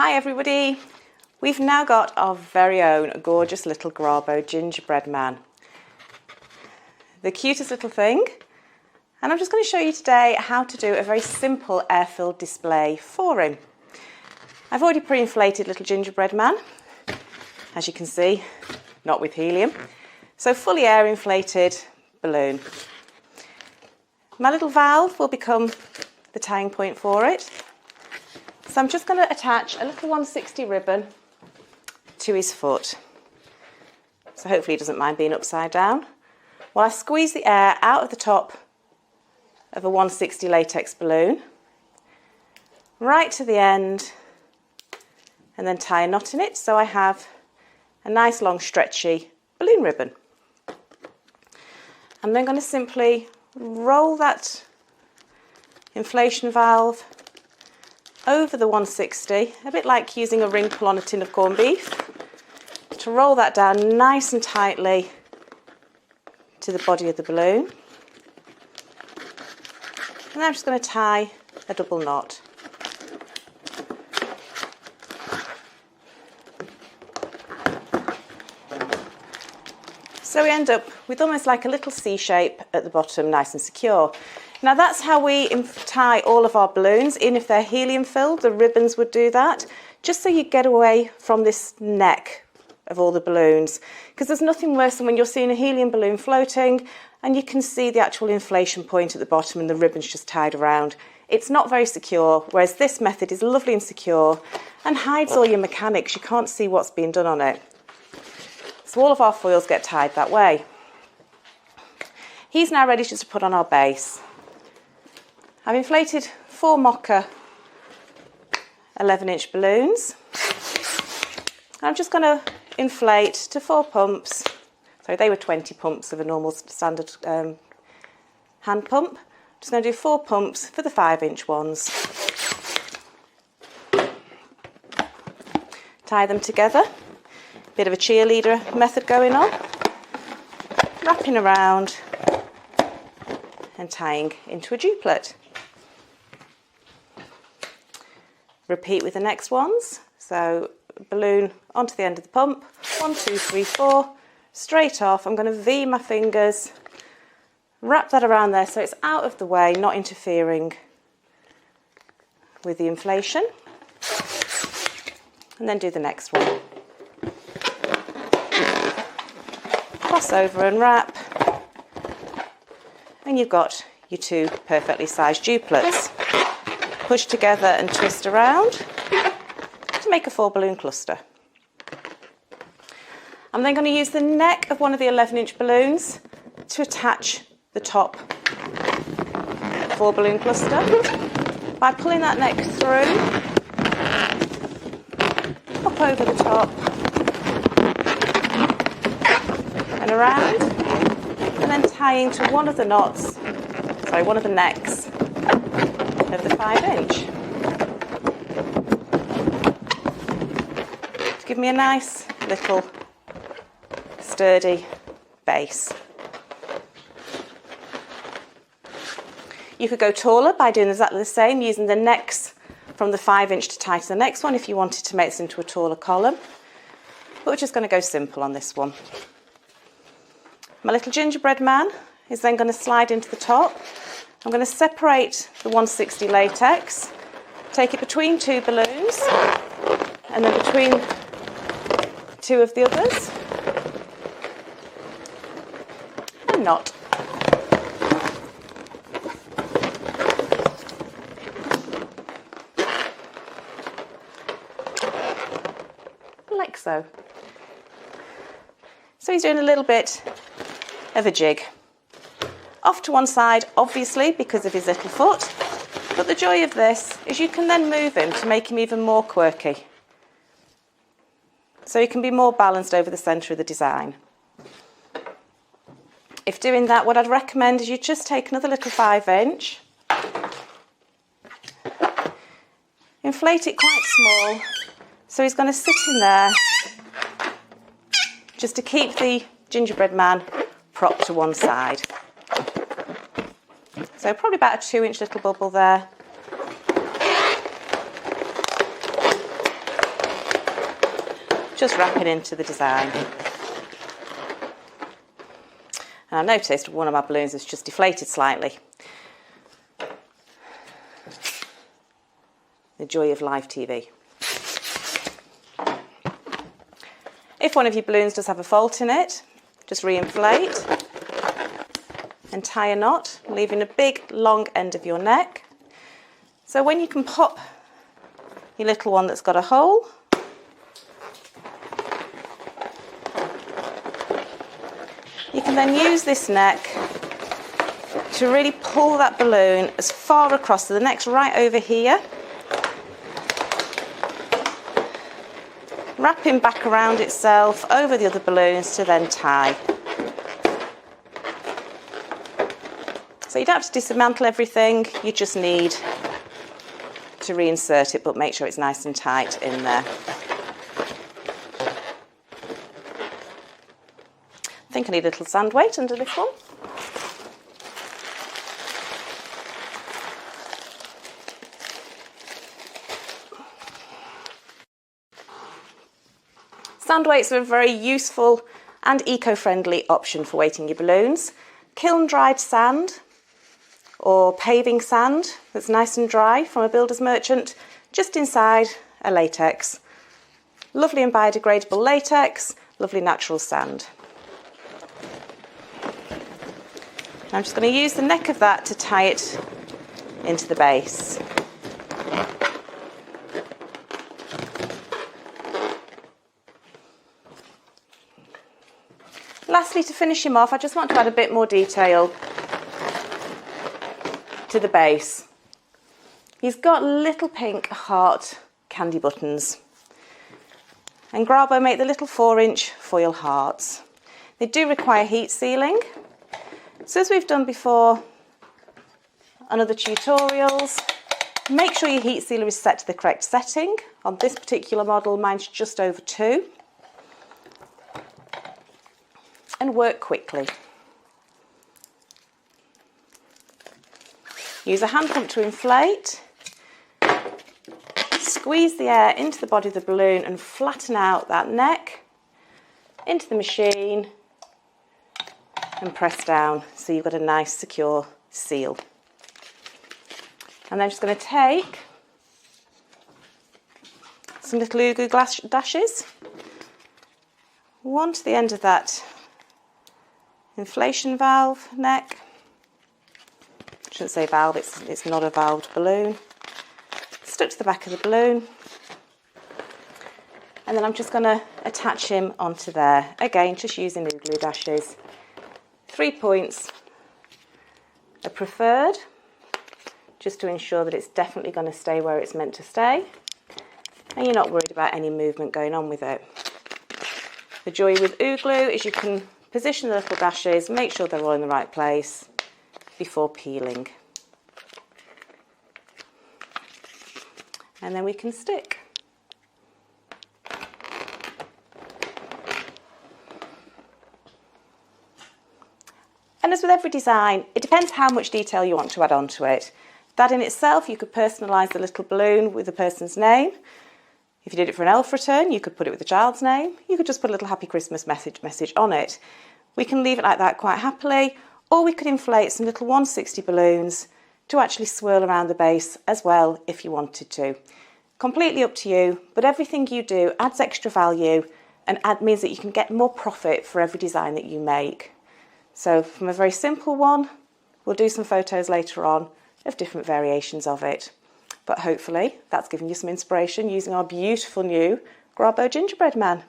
Hi everybody, we've now got our very own gorgeous little Grabo Gingerbread Man. The cutest little thing, and I'm just going to show you today how to do a very simple air-filled display for him. I've already pre-inflated little gingerbread man, as you can see, not with helium, so fully air inflated balloon. My little valve will become the tying point for it. So I'm just going to attach a little 160 ribbon to his foot. So hopefully he doesn't mind being upside down. While I squeeze the air out of the top of a 160 latex balloon, right to the end, and then tie a knot in it so I have a nice long stretchy balloon ribbon. I'm then going to simply roll that inflation valve over the 160, a bit like using a ring pull on a tin of corned beef, to roll that down nice and tightly to the body of the balloon. And then I'm just going to tie a double knot. So we end up with almost like a little C shape at the bottom, nice and secure. Now that's how we tie all of our balloons in. If they're helium filled, the ribbons would do that, just so you get away from this neck of all the balloons. Because there's nothing worse than when you're seeing a helium balloon floating and you can see the actual inflation point at the bottom and the ribbon's just tied around. It's not very secure, whereas this method is lovely and secure and hides all your mechanics. You can't see what's being done on it. So all of our foils get tied that way. He's now ready just to put on our base. I've inflated 4 mocha 11-inch balloons. I'm just going to inflate to 4 pumps. Sorry, they were 20 pumps of a normal standard hand pump. I'm just going to do 4 pumps for the 5-inch ones. Tie them together. Bit of a cheerleader method going on. Wrapping around and tying into a duplet. Repeat with the next ones. So balloon onto the end of the pump. 1, 2, 3, 4. Straight off. I'm going to V my fingers. Wrap that around there so it's out of the way, not interfering with the inflation. And then do the next one. Cross over and wrap. And you've got your 2 perfectly sized duplets. Push together and twist around to make a 4 balloon cluster. I'm then going to use the neck of one of the 11-inch balloons to attach the top 4 balloon cluster. By pulling that neck through, up over the top and around, and then tying to one of the necks of the 5-inch. To give me a nice little sturdy base. You could go taller by doing exactly the same, using the necks from the 5-inch to tie to the next one if you wanted to make this into a taller column. But we're just going to go simple on this one. My little gingerbread man is then going to slide into the top. I'm going to separate the 160 latex, take it between 2 balloons, and then between 2 of the others, and knot. Like so. So he's doing a little bit of a jig. Off to one side, obviously, because of his little foot. But the joy of this is you can then move him to make him even more quirky. So he can be more balanced over the centre of the design. If doing that, what I'd recommend is you just take another little 5-inch, inflate it quite small, so he's going to sit in there just to keep the gingerbread man propped to one side. So probably about a 2-inch little bubble there. just wrapping into the design. And I noticed one of my balloons has just deflated slightly. The joy of live TV. If one of your balloons does have a fault in it, just re-inflate and tie a knot, leaving a big long end of your neck. So when you can pop your little one that's got a hole, you can then use this neck to really pull that balloon as far across. So the neck's right over here, wrapping back around itself over the other balloons to then tie. So you don't have to dismantle everything, you just need to reinsert it, but make sure it's nice and tight in there. I think I need a little sand weight under this one. Sand weights are a very useful and eco-friendly option for weighting your balloons. Kiln-dried sand or paving sand that's nice and dry from a builder's merchant, just inside a latex. Lovely and biodegradable latex, lovely natural sand. I'm just going to use the neck of that to tie it into the base. Lastly, to finish him off, I just want to add a bit more detail to the base. He's got little pink heart candy buttons. And Grabo make the little 4-inch foil hearts. They do require heat sealing. So as we've done before on other tutorials, make sure your heat sealer is set to the correct setting. On this particular model, mine's just over 2. And work quickly. Use a hand pump to inflate. Squeeze the air into the body of the balloon and flatten out that neck into the machine and press down so you've got a nice secure seal. And then I'm just going to take some little glue glass dashes, one to the end of that inflation valve neck. I shouldn't say valve, it's not a valved balloon. Stuck to the back of the balloon. And then I'm just going to attach him onto there. Again, just using glue dashes. 3 points are preferred, just to ensure that it's definitely going to stay where it's meant to stay. And you're not worried about any movement going on with it. The joy with glue is you can position the little dashes, make sure they're all in the right place before peeling. And then we can stick. And as with every design, it depends how much detail you want to add onto it. That in itself, you could personalise the little balloon with the person's name. If you did it for an elf return, you could put it with the child's name. You could just put a little happy Christmas message on it. We can leave it like that quite happily, or we could inflate some little 160 balloons to actually swirl around the base as well if you wanted to. Completely up to you, but everything you do adds extra value and means that you can get more profit for every design that you make. So from a very simple one, we'll do some photos later on of different variations of it. But hopefully that's given you some inspiration using our beautiful new Grabo Gingerbread Man.